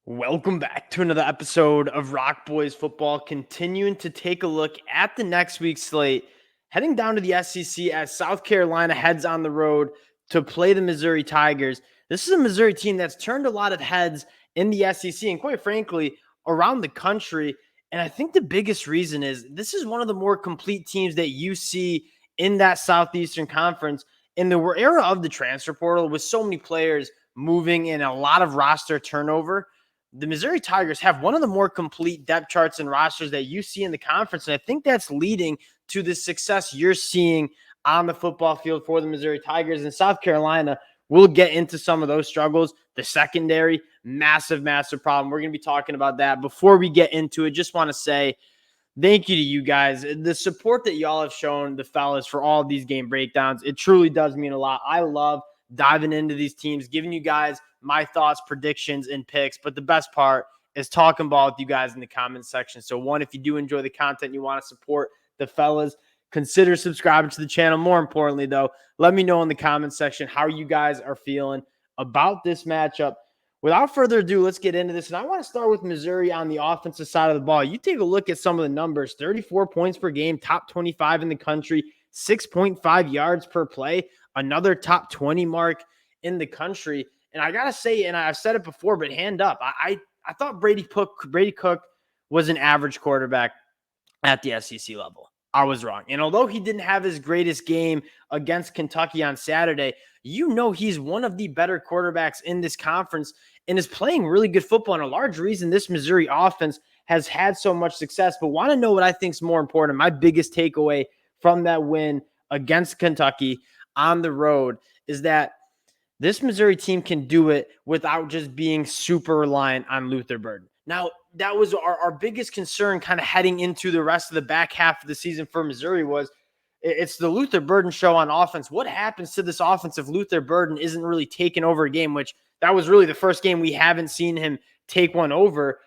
Welcome back to another episode of Rock Boys Football, continuing to take a look at the next week's slate, heading down to the SEC as South Carolina heads on the road to play the Missouri Tigers. This is a Missouri team that's turned a lot of heads in the SEC and, quite frankly, around the country. And I think the biggest reason is this is one of the more complete teams that you see in that Southeastern Conference in the era of the transfer portal with so many players moving and a lot of roster turnover. The Missouri Tigers have one of the more complete depth charts and rosters that you see in the conference. And I think that's leading to the success you're seeing on the football field for the Missouri Tigers. And South Carolina will get into some of those struggles. The secondary, massive problem. We're going to be talking about that. Before we get into it, just want to say thank you to you guys. The support that y'all have shown the fellas for all of these game breakdowns, it truly does mean a lot. I love diving into these teams, giving you guys my thoughts, predictions, and picks. But the best part is talking ball with you guys in the comments section. So one, if you do enjoy the content, you want to support the fellas, consider subscribing to the channel. More importantly, though, let me know in the comments section how you guys are feeling about this matchup. Without further ado, let's get into this. And I want to start with Missouri on the offensive side of the ball. You take a look at some of the numbers, 34 points per game, top 25 in the country, 6.5 yards per play, another top 20 mark in the country. And I got to say, and I've said it before, but hand up, I thought Brady Cook was an average quarterback at the SEC level. I was wrong. And although he didn't have his greatest game against Kentucky on Saturday, he's one of the better quarterbacks in this conference and is playing really good football. And a large reason this Missouri offense has had so much success. But want to know what I think is more important? My biggest takeaway from that win against Kentucky on the road is that this Missouri team can do it without just being super reliant on Luther Burden. Now, that was our biggest concern kind of heading into the rest of the back half of the season for Missouri was it's the Luther Burden show on offense. What happens to this offense if Luther Burden isn't really taking over a game, which that was really the first game we haven't seen him take one over.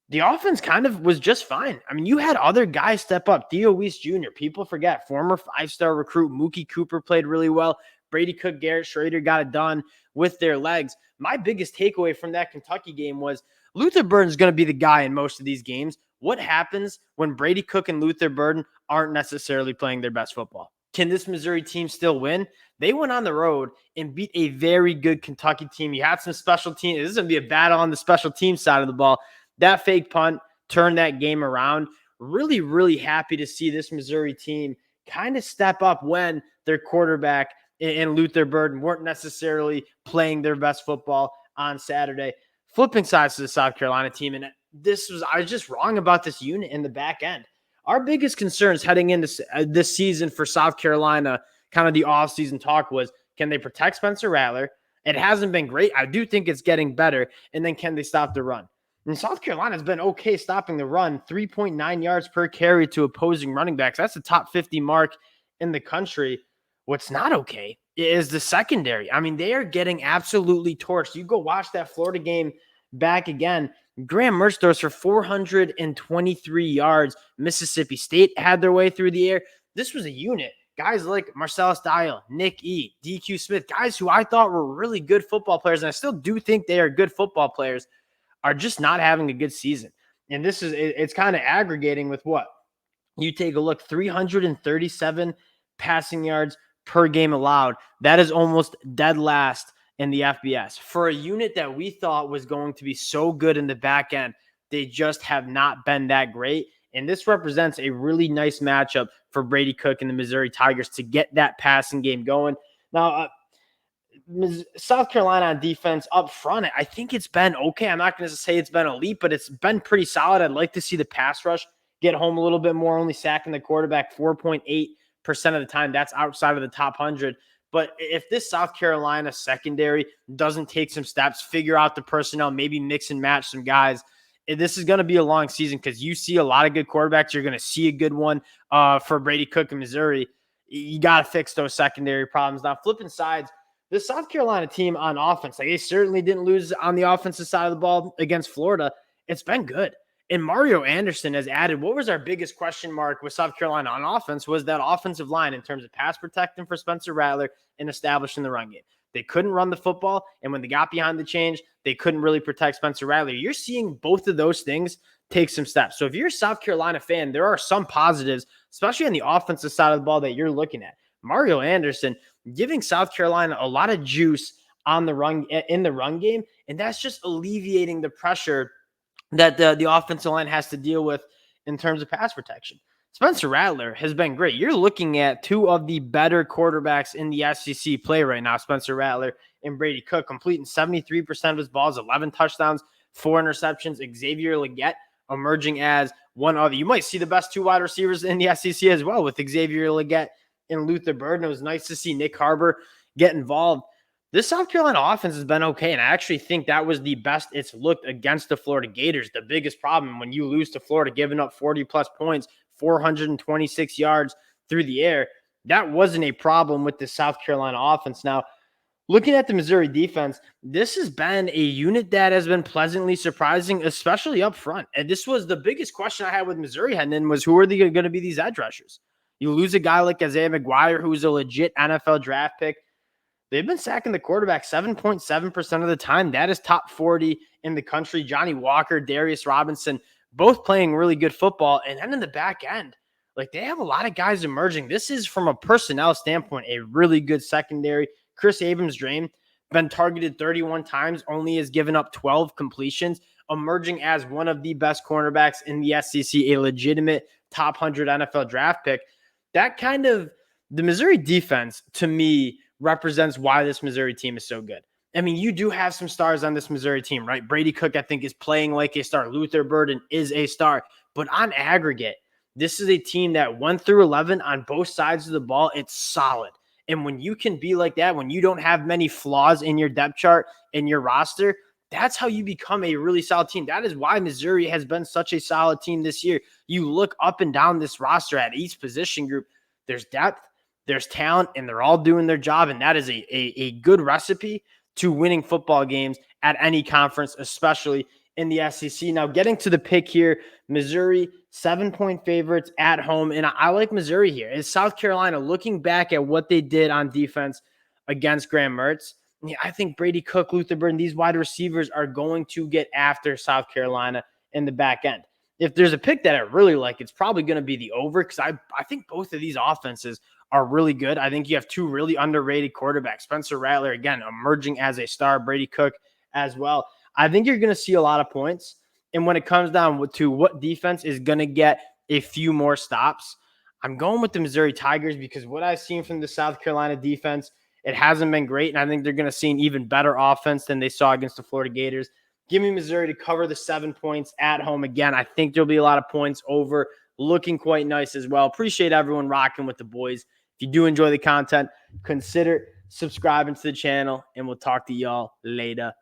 The offense kind of was just fine. I mean, you had other guys step up. Theo Weiss Jr., people forget, former five-star recruit Mookie Cooper played really well. Brady Cook, Garrett Schrader got it done with their legs. My biggest takeaway from that Kentucky game was Luther Burden's going to be the guy in most of these games. What happens when Brady Cook and Luther Burden aren't necessarily playing their best football? Can this Missouri team still win? They went on the road and beat a very good Kentucky team. You had some special teams. This is going to be a battle on the special team side of the ball. That fake punt turned that game around. Really happy to see this Missouri team kind of step up when their quarterback and Luther Burden weren't necessarily playing their best football on Saturday. Flipping sides to the South Carolina team, and I was just wrong about this unit in the back end. Our biggest concerns heading into this season for South Carolina, kind of the offseason talk was, can they protect Spencer Rattler? It hasn't been great. I do think it's getting better. And then can they stop the run? And South Carolina's been okay stopping the run, 3.9 yards per carry to opposing running backs. That's the top 50 mark in the country. What's not okay is the secondary. I mean, they are getting absolutely torched. You go watch that Florida game back again. Graham Mercedorf for 423 yards. Mississippi State had their way through the air. This was a unit. Guys like Marcellus Dial, Nick E., DQ Smith, guys who I thought were really good football players, and I still do think they are good football players, are just not having a good season. And it's kind of aggregating with what? You take a look, 337 passing yards per game allowed. That is almost dead last in the FBS. For a unit that we thought was going to be so good in the back end, they just have not been that great. And this represents a really nice matchup for Brady Cook and the Missouri Tigers to get that passing game going. Now, South Carolina on defense up front, I think it's been okay. I'm not going to say it's been elite, but it's been pretty solid. I'd like to see the pass rush get home a little bit more, only sacking the quarterback 4.8% of the time. That's outside of the top 100. But if this South Carolina secondary doesn't take some steps, figure out the personnel, maybe mix and match some guys, this is going to be a long season because you see a lot of good quarterbacks. You're going to see a good one for Brady Cook in Missouri. You got to fix those secondary problems. Now, flipping sides, the South Carolina team on offense, they certainly didn't lose on the offensive side of the ball against Florida. It's been good. And Mario Anderson has added, what was our biggest question mark with South Carolina on offense was that offensive line in terms of pass protecting for Spencer Rattler and establishing the run game. They couldn't run the football. And when they got behind the change, they couldn't really protect Spencer Rattler. You're seeing both of those things take some steps. So if you're a South Carolina fan, there are some positives, especially on the offensive side of the ball that you're looking at. Mario Anderson giving South Carolina a lot of juice on the run in the run game, and that's just alleviating the pressure that the offensive line has to deal with in terms of pass protection. Spencer Rattler has been great. You're looking at two of the better quarterbacks in the SEC play right now, Spencer Rattler and Brady Cook, completing 73% of his balls, 11 touchdowns, 4 interceptions. Xavier Legette emerging as one of, you might see the best 2 wide receivers in the SEC as well, with Xavier Legette and Luther Burden. It was nice to see Nick Harbor get involved. This South Carolina offense has been okay, and I actually think that was the best it's looked against the Florida Gators. The biggest problem when you lose to Florida, giving up 40-plus points, 426 yards through the air, that wasn't a problem with the South Carolina offense. Now, looking at the Missouri defense, this has been a unit that has been pleasantly surprising, especially up front. And this was the biggest question I had with Missouri heading in, was who are they going to be these edge rushers? You lose a guy like Isaiah McGuire, who's a legit NFL draft pick. They've been sacking the quarterback 7.7% of the time. That is top 40 in the country. Johnny Walker, Darius Robinson, both playing really good football. And then in the back end, like, they have a lot of guys emerging. This is, from a personnel standpoint, a really good secondary. Chris Abrams-Drain, been targeted 31 times, only has given up 12 completions, emerging as one of the best cornerbacks in the SEC, a legitimate top 100 NFL draft pick. That kind of, the Missouri defense, to me, represents why this Missouri team is so good. I mean, you do have some stars on this Missouri team, right? Brady Cook, I think, is playing like a star. Luther Burden is a star. But on aggregate, this is a team that 1 through 11 on both sides of the ball, it's solid. And when you can be like that, when you don't have many flaws in your depth chart, in your roster, that's how you become a really solid team. That is why Missouri has been such a solid team this year. You look up and down this roster at each position group, there's depth, there's talent, and they're all doing their job. And that is a good recipe to winning football games at any conference, especially in the SEC. Now, getting to the pick here, Missouri, 7-point favorites at home. And I like Missouri here. Is South Carolina, looking back at what they did on defense against Graham Mertz, I think Brady Cook, Luther Burden, these wide receivers are going to get after South Carolina in the back end. If there's a pick that I really like, it's probably going to be the over, because I think both of these offenses are really good. I think you have 2 really underrated quarterbacks. Spencer Rattler, again, emerging as a star. Brady Cook as well. I think you're going to see a lot of points. And when it comes down to what defense is going to get a few more stops, I'm going with the Missouri Tigers, because what I've seen from the South Carolina defense, it hasn't been great. And I think they're going to see an even better offense than they saw against the Florida Gators. Give me Missouri to cover the 7 points at home. Again, I think there'll be a lot of points over. Looking quite nice as well. Appreciate everyone rocking with the boys. If you do enjoy the content, consider subscribing to the channel, and we'll talk to y'all later.